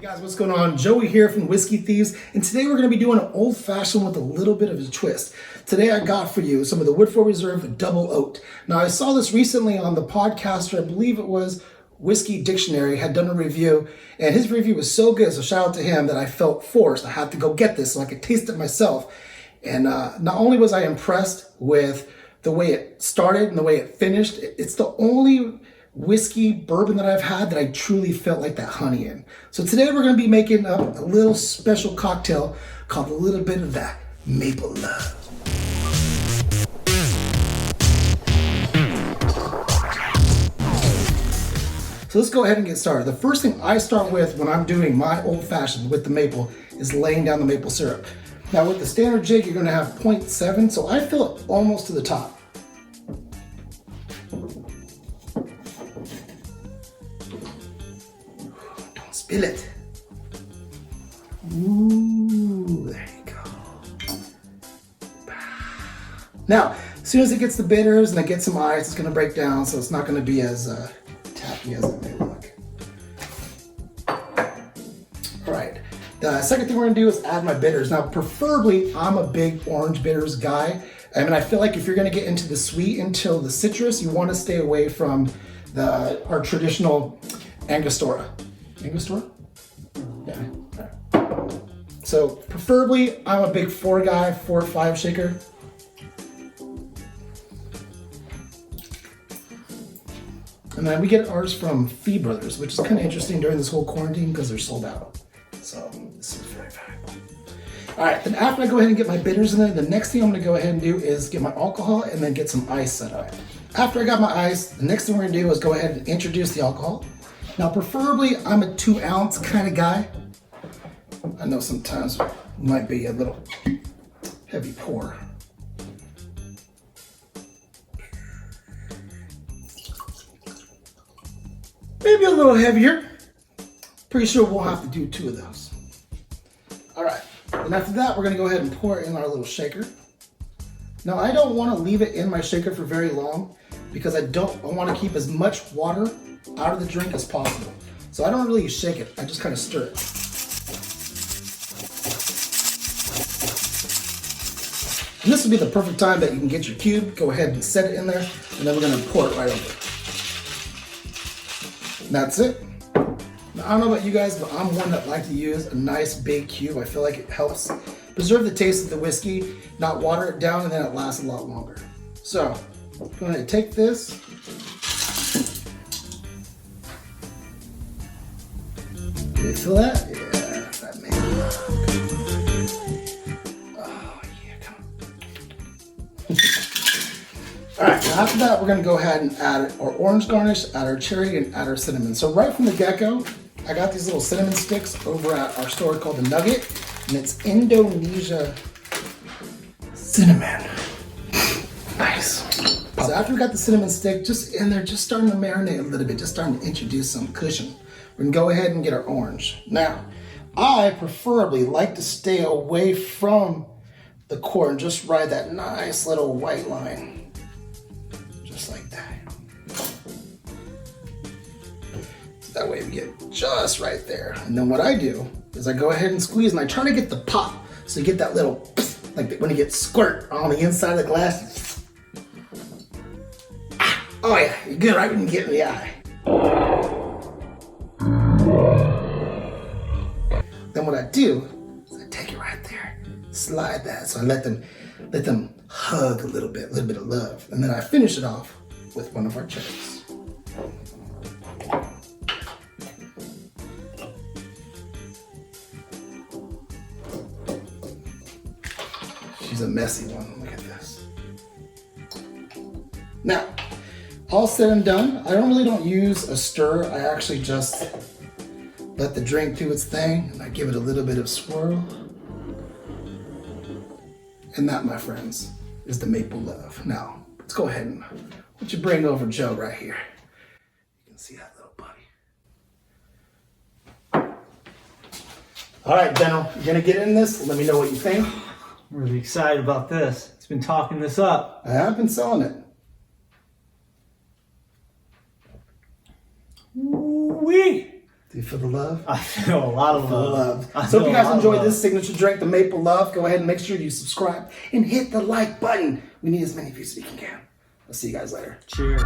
Guys, what's going on? Joey here from Whiskey Thieves, and today we're going to be doing an old-fashioned with a little bit of a twist. Today I got for you some of the Woodford Reserve Double Oaked. Now I saw this recently on the podcast, or I believe it was Whiskey Dictionary, had done a review, and his review was so good, so shout out to him, that I felt forced. I had to go get this so I could taste it myself. And not only was I impressed with the way it started and the way it finished, it's the only whiskey bourbon that I've had that I truly felt like that honey in. So today we're going to be making up a little special cocktail called a little bit of that maple love. So let's go ahead and get started. The first thing I start with when I'm doing my old fashioned with the maple is laying down the maple syrup. Now with the standard jig, you're going to have 0.7, so I fill it almost to the top. Spill it. Ooh, there you go. Now, as soon as it gets the bitters and it gets some ice, it's going to break down, so it's not going to be as tappy as it may look. All right. The second thing we're going to do is add my bitters. Now, preferably, I'm a big orange bitters guy. I mean, I feel like if you're going to get into the sweet until the citrus, you want to stay away from our traditional Angostura. Angostura? Yeah. Right. So preferably, I'm a big 4 guy, 4 or 5 shaker. And then we get ours from Fee Brothers, which is kind of interesting during this whole quarantine because they're sold out. So this is very valuable. All right, then after I go ahead and get my bitters in there, the next thing I'm going to go ahead and do is get my alcohol and then get some ice set up. After I got my ice, the next thing we're going to do is go ahead and introduce the alcohol. Now, preferably, I'm a 2-ounce kind of guy. I know sometimes it might be a little heavy pour. Maybe a little heavier. Pretty sure we'll have to do 2 of those. All right, and after that, we're gonna go ahead and pour it in our little shaker. Now, I don't wanna leave it in my shaker for very long because I want to keep as much water out of the drink as possible. So I don't really shake it, I just kind of stir it. And this would be the perfect time that you can get your cube, go ahead and set it in there, and then we're gonna pour it right over. And that's it. Now, I don't know about you guys, but I'm one that like to use a nice big cube. I feel like it helps preserve the taste of the whiskey, not water it down, and then it lasts a lot longer. So, go ahead and take this. Did it feel that? Yeah, that made it. Oh, yeah, come on. All right, now after that, we're gonna go ahead and add our orange garnish, add our cherry, and add our cinnamon. So right from the get-go, I got these little cinnamon sticks over at our store called The Nugget, and it's Indonesia cinnamon. Nice. So after we got the cinnamon stick just in there, just starting to marinate a little bit, just starting to introduce some cushion, we're gonna go ahead and get our orange. Now, I preferably like to stay away from the core and just ride that nice little white line. Just like that. So that way we get just right there. And then what I do is I go ahead and squeeze and I try to get the pop. So you get that little, like when you get squirt on the inside of the glass. Oh yeah, you're good right when you get in the eye. Then what I do is I take it right there, slide that. So I let them hug a little bit of love. And then I finish it off with one of our cherries. She's a messy one, look at this. Now, all said and done, I really don't use a stir. I actually just let the drink do its thing, and I give it a little bit of swirl. And that, my friends, is the maple love. Now, let's go ahead and why don't you bring over Joe right here. You can see that little buddy. All right, Deno, you're gonna get in this. Let me know what you think. I'm really excited about this. It's been talking this up. I have been selling it. Wee! Do you You feel the love? I feel a lot of The love. love. So if you guys enjoyed this signature drink, the Maple Love, go ahead and make sure you subscribe and hit the like button. We need as many views as we can get. I'll see you guys later. Cheers.